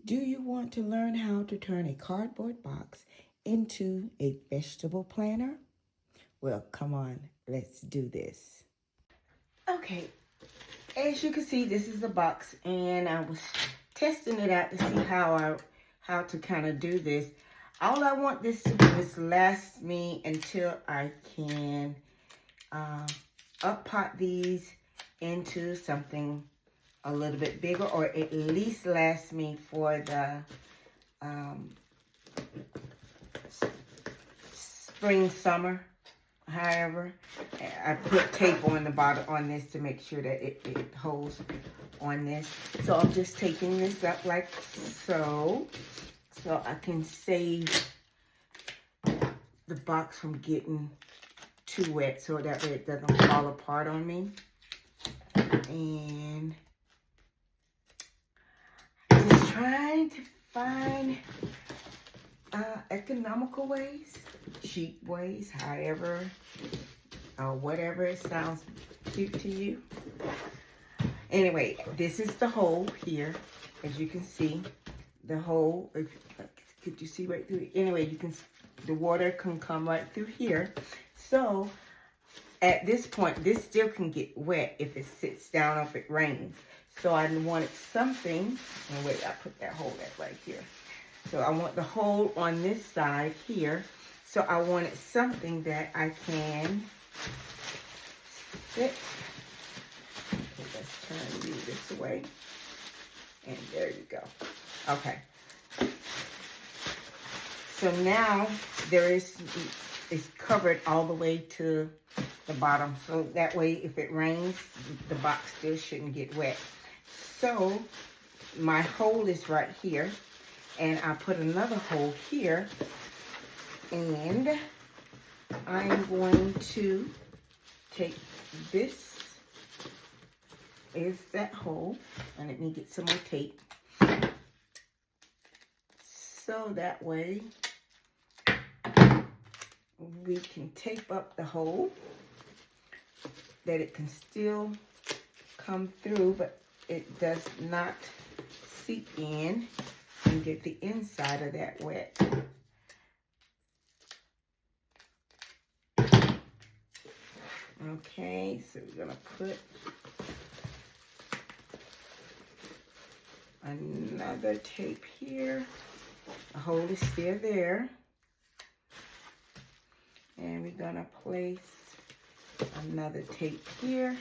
Do you want to learn how to turn a cardboard box into a vegetable planter? Well, come on, let's do this. Okay, as you can see, this is the box, and I was testing it out to see how to kind of do this. All I want this to do is last me until I can up pot these into something a little bit bigger, or at least last me for the spring, summer. However, I put tape on the bottom on this to make sure that it holds on this. So I'm just taking this up like so I can save the box from getting too wet, so that way it doesn't fall apart on me. And just trying to find economical ways, cheap ways, however, or whatever it sounds cute to you. Anyway, this is the hole here. As you can see, the hole, could you see right through it? Anyway, the water can come right through here. So at this point, this still can get wet if it sits down or if it rains. So I wanted something, and wait, I put that hole right here. So I want the hole on this side here. So I wanted something that I can fit. Okay, let's turn you this way. And there you go. Okay. So now it's covered all the way to the bottom. So that way, if it rains, the box still shouldn't get wet. So my hole is right here. And I put another hole here. And I'm going to take this, is that hole, and let me get some more tape. So that way we can tape up the hole that it can still come through, but it does not seep in and get the inside of that wet. Okay, so we're gonna put another tape here. The hole is still there. And we're gonna place another tape here.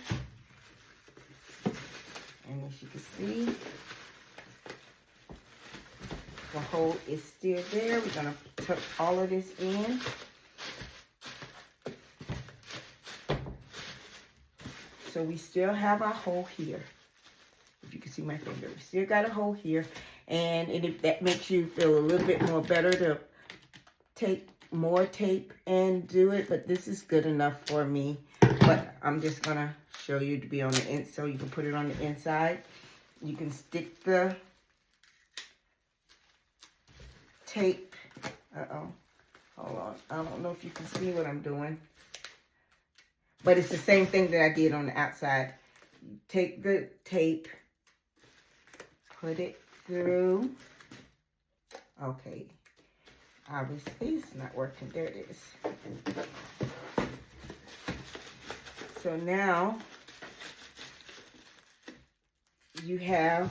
And as you can see, the hole is still there. We're gonna tuck all of this in. So we still have our hole here. If you can see my finger, we still got a hole here. And if that makes you feel a little bit more better to take more tape and do it, but this is good enough for me. But I'm just gonna show you to be on the inside, so you can put it on the inside. You can stick the tape. Hold on. I don't know if you can see what I'm doing. But it's the same thing that I did on the outside. Take the tape, put it through. Okay. Obviously, it's not working. There it is. So now, you have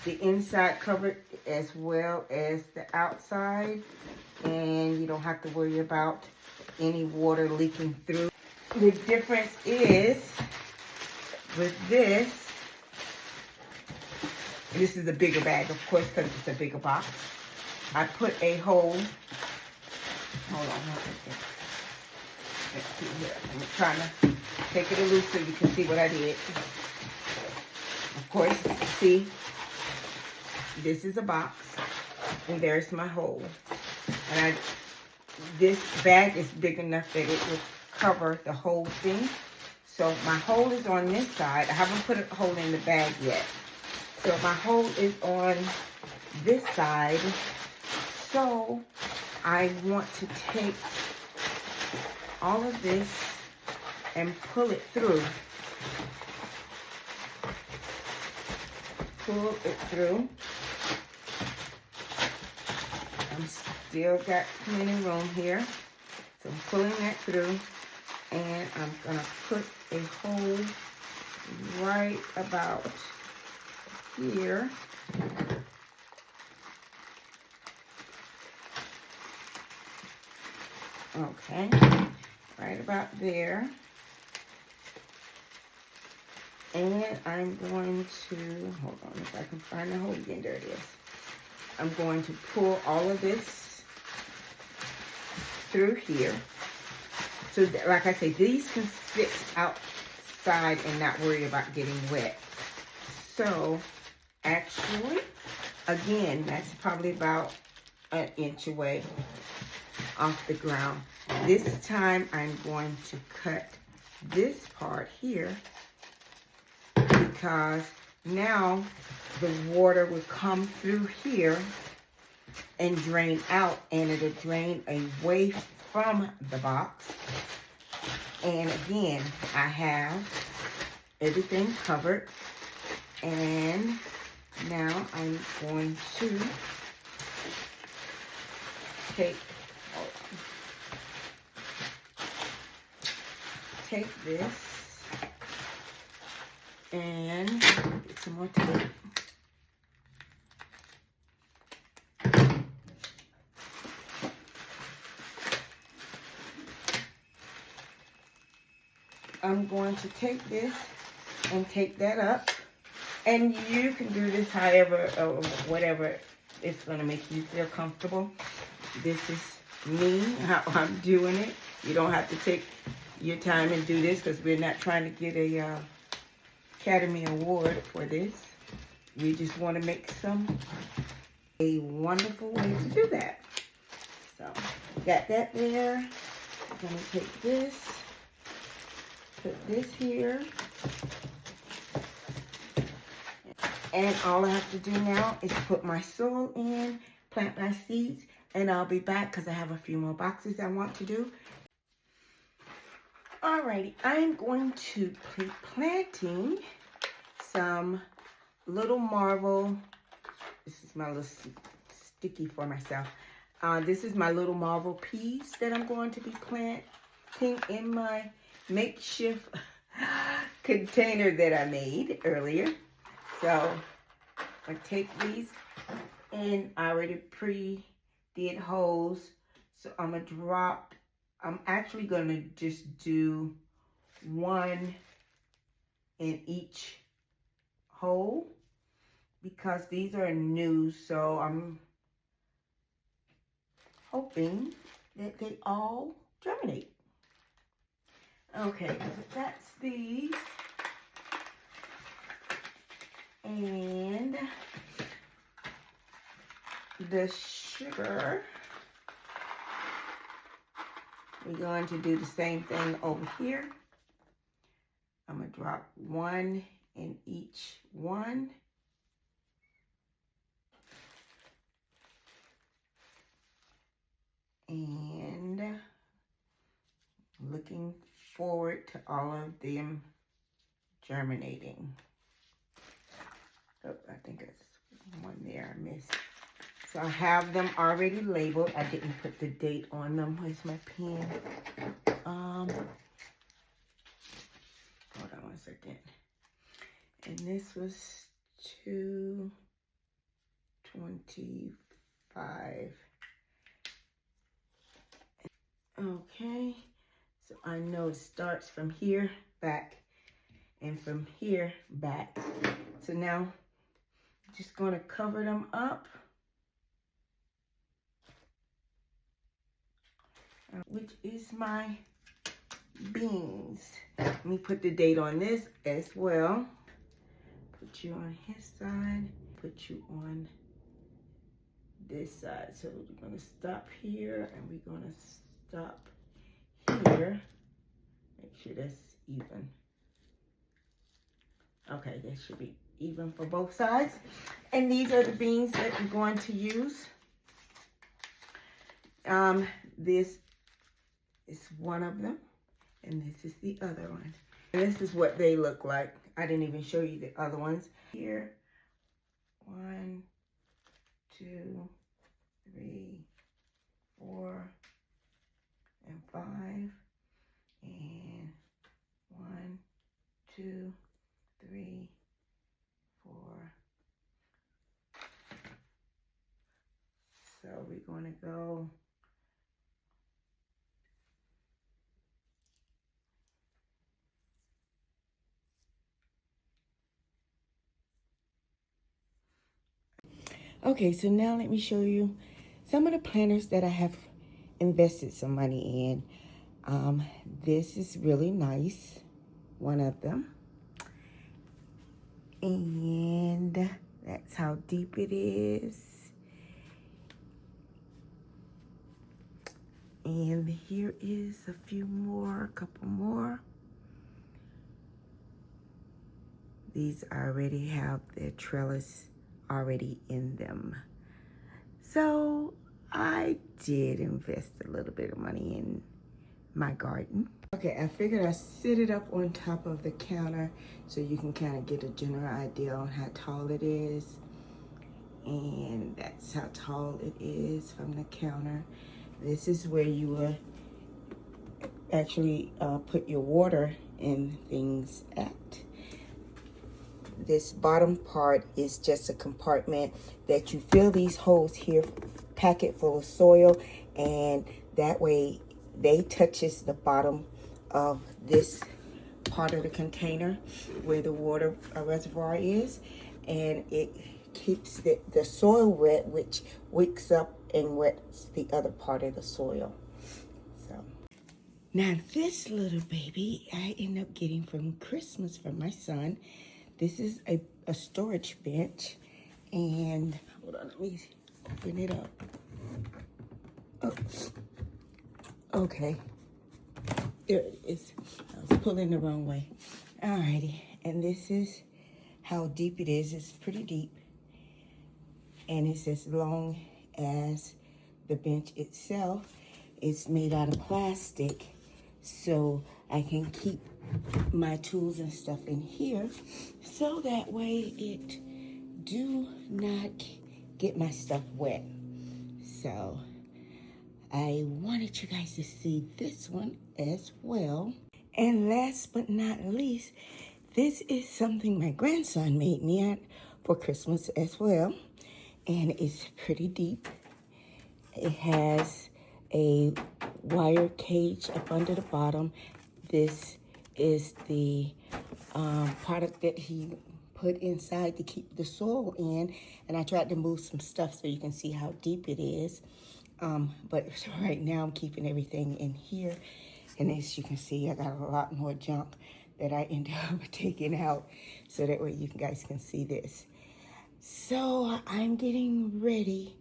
the inside covered as well as the outside. And you don't have to worry about any water leaking through. The difference is, with this is a bigger bag, of course, because it's a bigger box. I put a hole, hold on one second. Let's see here. I'm trying to take it loose so you can see what I did. Of course, see, this is a box, and there's my hole. And this bag is big enough that it will cover the whole thing. So my hole is on this side. I haven't put a hole in the bag yet. So my hole is on this side. So I want to take all of this and pull it through. Pull it through. still got plenty room here. So I'm pulling that through, and I'm gonna put a hole right about here. Okay, right about there. And I'm going to, hold on if I can find the hole again, there it is. I'm going to pull all of this through here. So that, like I say, these can sit outside and not worry about getting wet. So actually, again, that's probably about an inch away off the ground. This time I'm going to cut this part here, because now the water will come through here and drain out, and it'll drain away from the box. And again, I have everything covered, and now I'm going to take this and get some more tape. I'm going to take this and take that up, and you can do this however or whatever it's going to make you feel comfortable. This is me, how I'm doing it. You don't have to take your time and do this, because we're not trying to get a Academy Award for this. We just want to make a wonderful way to do that. So, got that there. I'm going to take this, put this here. And all I have to do now is put my soil in, plant my seeds, and I'll be back because I have a few more boxes I want to do. Alrighty, I'm going to be planting some Little Marvel. This is my little sticky for myself. This is my Little Marvel peas that I'm going to be planting in my makeshift container that I made earlier. So I take these, and I already did holes. So I'm actually gonna just do one in each hole, because these are new, so I'm hoping that they all germinate. Okay, that's these. And the sugar, we're going to do the same thing over here. I'm going to drop one in each one. And looking forward to all of them germinating. Oh, I think there's one there I missed. So I have them already labeled. I didn't put the date on them. Where's my pen? Hold on one second. And this was 2/25. Okay, so I know it starts from here back and from here back. So now I'm just going to cover them up, which is my beans. Let me put the date on this as well. Put you on his side, put you on this side. So we're going to stop here, and we're going to stop here. Make sure that's even. Okay, that should be even for both sides. And these are the beans that I'm going to use. This is one of them, and this is the other one. And this is what they look like. I didn't even show you the other ones. Here, 1, 2, 3, 4 and 5 and 1, 2, 3, 4. So we're going to go okay, so now let me show you some of the planters that I have invested some money in. This is really nice, one of them. And that's how deep it is. And here is a few more, a couple more. These already have their trellis already in them. So I did invest a little bit of money in my garden. Okay, I figured I'd sit it up on top of the counter so you can kind of get a general idea on how tall it is. And that's how tall it is from the counter. This is where you will actually put your water and things at. This bottom part is just a compartment that you fill these holes here, pack it full of soil, and that way they touches the bottom of this part of the container where the water reservoir is, and it keeps the soil wet, which wicks up and wets the other part of the soil. So now this little baby I end up getting from Christmas from my son. This is a storage bench, and hold on, let me open it up. Oh, okay. There it is. I was pulling the wrong way. Alrighty, and this is how deep it is. It's pretty deep, and it's as long as the bench itself. It's made out of plastic, so I can keep my tools and stuff in here, so that way it do not get my stuff wet. So I wanted you guys to see this one as well. And last but not least, this is something my grandson made me for Christmas as well. And it's pretty deep. It has a wire cage up under the bottom. This is the product that he put inside to keep the soil in. And I tried to move some stuff so you can see how deep it is. But right now I'm keeping everything in here. And as you can see, I got a lot more junk that I ended up taking out so that way you guys can see this. So I'm getting ready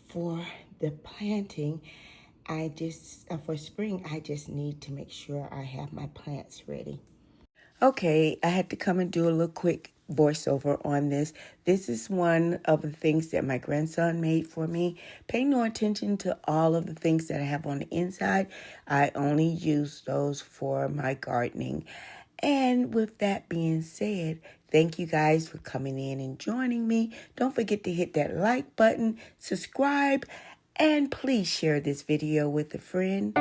for the planting. For spring, I just need to make sure I have my plants ready. Okay, I had to come and do a little quick voiceover on this. This is one of the things that my grandson made for me. Pay no attention to all of the things that I have on the inside. I only use those for my gardening. And with that being said, thank you guys for coming in and joining me. Don't forget to hit that like button, subscribe, and please share this video with a friend.